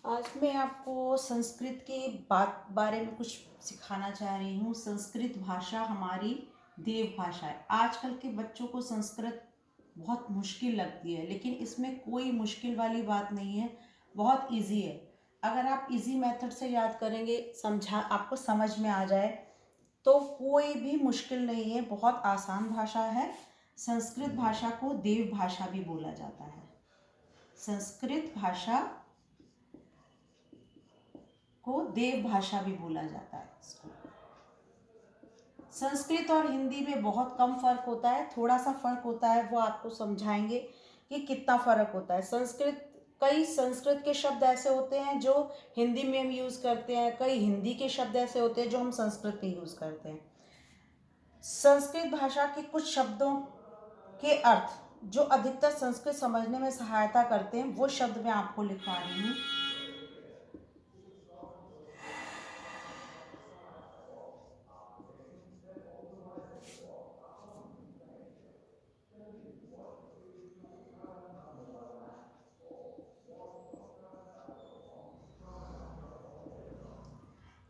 आज मैं आपको संस्कृत के बारे में कुछ सिखाना चाह रही हूँ। संस्कृत भाषा हमारी देव भाषा है। आजकल के बच्चों को संस्कृत बहुत मुश्किल लगती है, लेकिन इसमें कोई मुश्किल वाली बात नहीं है, बहुत इजी है। अगर आप इजी मेथड से याद करेंगे, आपको समझ में आ जाए तो कोई भी मुश्किल नहीं है, बहुत आसान भाषा है। संस्कृत भाषा को देव भाषा भी बोला जाता है। संस्कृत भाषा को देव भाषा भी बोला जाता है। इसको संस्कृत और हिंदी में बहुत कम फर्क होता है, थोड़ा सा फर्क होता है, वो आपको समझाएंगे कि कितना फर्क होता है। कई संस्कृत के शब्द ऐसे होते हैं जो हिंदी में हम यूज़ करते हैं, कई हिंदी के शब्द ऐसे होते हैं जो हम संस्कृत में यूज़ करते हैं। संस्कृत भाषा के कुछ शब्दों के अर्थ जो अधिकतर संस्कृत समझने में सहायता करते हैं, वो शब्द मैं आपको लिखवा रही हूँ।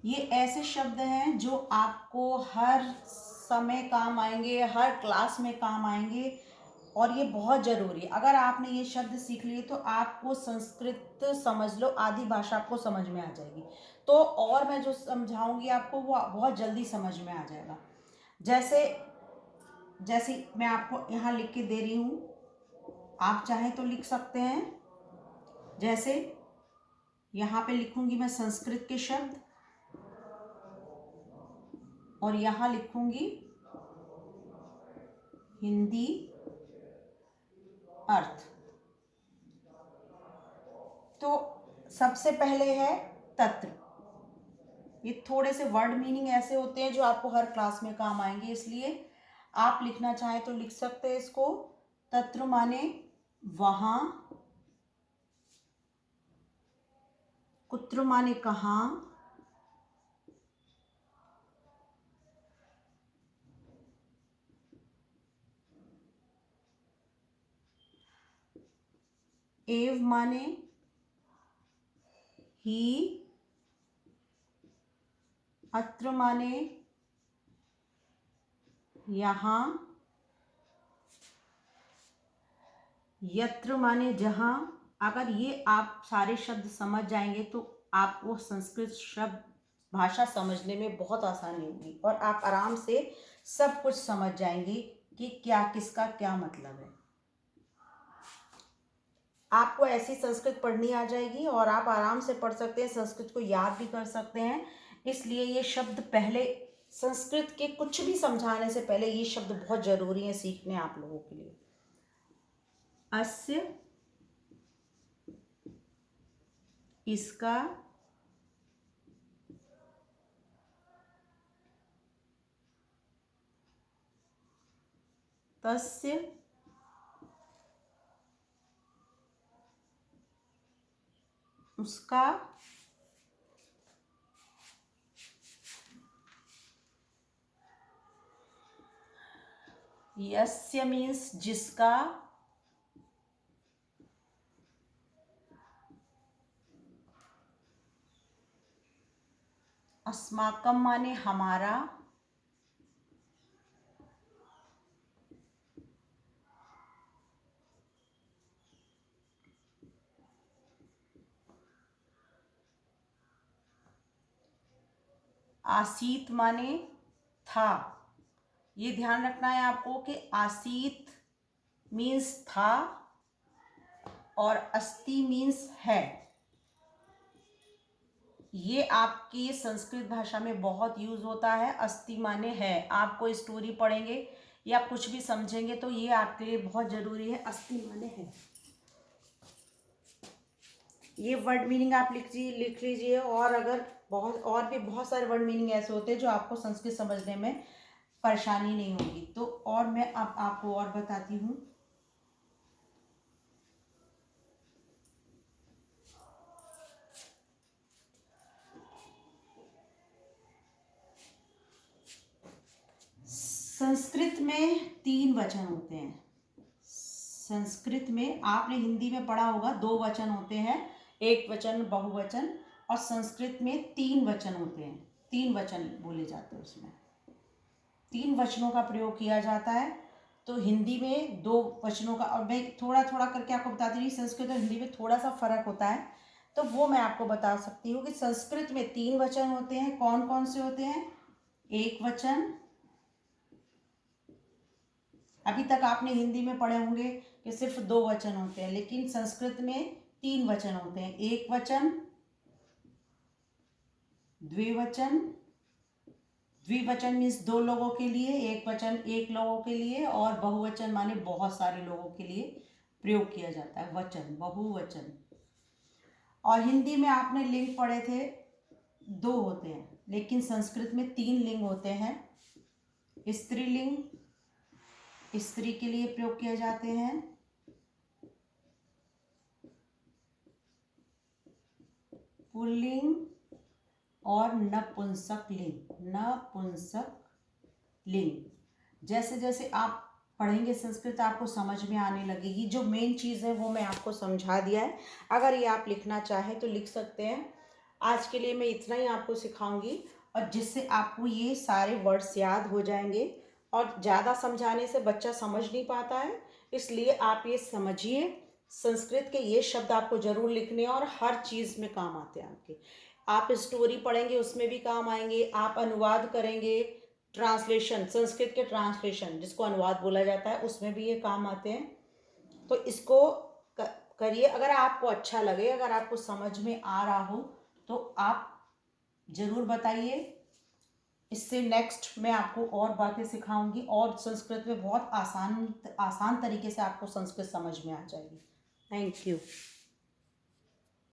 ये ऐसे शब्द हैं जो आपको हर समय काम आएंगे, हर क्लास में काम आएंगे, और ये बहुत ज़रूरी है। अगर आपने ये शब्द सीख लिए तो आपको संस्कृत समझ लो आधी भाषा आपको समझ में आ जाएगी। तो और मैं जो समझाऊंगी आपको वो बहुत जल्दी समझ में आ जाएगा। जैसे जैसे मैं आपको यहाँ लिख के दे रही हूँ, आप चाहें तो लिख सकते हैं। जैसे यहाँ पे लिखूंगी मैं संस्कृत के शब्द, और यहाँ लिखूंगी हिंदी अर्थ। तो सबसे पहले है तत्र। ये थोड़े से वर्ड मीनिंग ऐसे होते हैं जो आपको हर क्लास में काम आएंगे, इसलिए आप लिखना चाहें तो लिख सकते हैं इसको। तत्र माने वहां, कुत्र माने कहाँ, एव माने ही, अत्र माने यहाँ, यत्र माने जहाँ। अगर ये आप सारे शब्द समझ जाएंगे तो आपको संस्कृत शब्द भाषा समझने में बहुत आसानी होगी, और आप आराम से सब कुछ समझ जाएंगे कि क्या किसका क्या मतलब है। आपको ऐसी संस्कृत पढ़नी आ जाएगी और आप आराम से पढ़ सकते हैं, संस्कृत को याद भी कर सकते हैं। इसलिए ये शब्द पहले, संस्कृत के कुछ भी समझाने से पहले ये शब्द बहुत ज़रूरी है सीखने आप लोगों के लिए। अस्य, इसका, तस्य, उसका, यस्य मीन्स जिसका, अस्माकम माने हमारा, आसीत माने था। ये ध्यान रखना है आपको कि आसीत मीन्स था और अस्ति मीन्स है। ये आपकी संस्कृत भाषा में बहुत यूज होता है। अस्ति माने है। आप कोई स्टोरी पढ़ेंगे या कुछ भी समझेंगे तो ये आपके लिए बहुत जरूरी है, अस्ति माने है। ये वर्ड मीनिंग आप लिख लीजिए। और अगर और भी बहुत सारे वर्ड मीनिंग ऐसे होते हैं जो आपको संस्कृत समझने में परेशानी नहीं होगी। तो और मैं अब आपको और बताती हूँ। संस्कृत में 3 वचन होते हैं। संस्कृत में आपने हिंदी में पढ़ा होगा 2 वचन होते हैं, एक वचन, बहुवचन, और संस्कृत में 3 वचन होते हैं, 3 वचन बोले जाते हैं, उसमें 3 वचनों का प्रयोग किया जाता है। तो हिंदी में 2 वचनों का, और मैं थोड़ा थोड़ा करके आपको बताती रही, संस्कृत और हिंदी में थोड़ा सा फर्क होता है, तो वो मैं आपको बता सकती हूँ कि संस्कृत में 3 वचन होते हैं। कौन कौन से होते हैं? एक वचन, अभी तक आपने हिंदी में पढ़े होंगे कि सिर्फ 2 वचन होते हैं, लेकिन संस्कृत में 3 वचन होते हैं। एक वचन, द्विवचन, द्विवचन मीन्स 2 लोगों के लिए, एक वचन 1 लोगों के लिए, और बहुवचन माने बहुत सारे लोगों के लिए प्रयोग किया जाता है वचन, बहुवचन। और हिंदी में आपने लिंग पढ़े थे, 2 होते हैं, लेकिन संस्कृत में 3 लिंग होते हैं। स्त्रीलिंग, स्त्री के लिए प्रयोग किए जाते हैं, पुल्लिंग और नपुंसक लिंग, नपुंसक लिंग। जैसे जैसे आप पढ़ेंगे संस्कृत आपको समझ में आने लगेगी। जो मेन चीज़ है वो मैं आपको समझा दिया है। अगर ये आप लिखना चाहें तो लिख सकते हैं। आज के लिए मैं इतना ही आपको सिखाऊंगी, और जिससे आपको ये सारे वर्ड्स याद हो जाएंगे। और ज़्यादा समझाने से बच्चा समझ नहीं पाता है, इसलिए आप ये समझिए, संस्कृत के ये शब्द आपको ज़रूर लिखने हैं और हर चीज़ में काम आते हैं आपके। आप स्टोरी पढ़ेंगे उसमें भी काम आएंगे, आप अनुवाद करेंगे, ट्रांसलेशन, संस्कृत के ट्रांसलेशन जिसको अनुवाद बोला जाता है, उसमें भी ये काम आते हैं। तो इसको करिए। अगर आपको अच्छा लगे, अगर आपको समझ में आ रहा हो तो आप ज़रूर बताइए। इससे नेक्स्ट मैं आपको और बातें सिखाऊंगी, और संस्कृत में बहुत आसान आसान तरीके से आपको संस्कृत समझ में आ जाएगी। Thank you.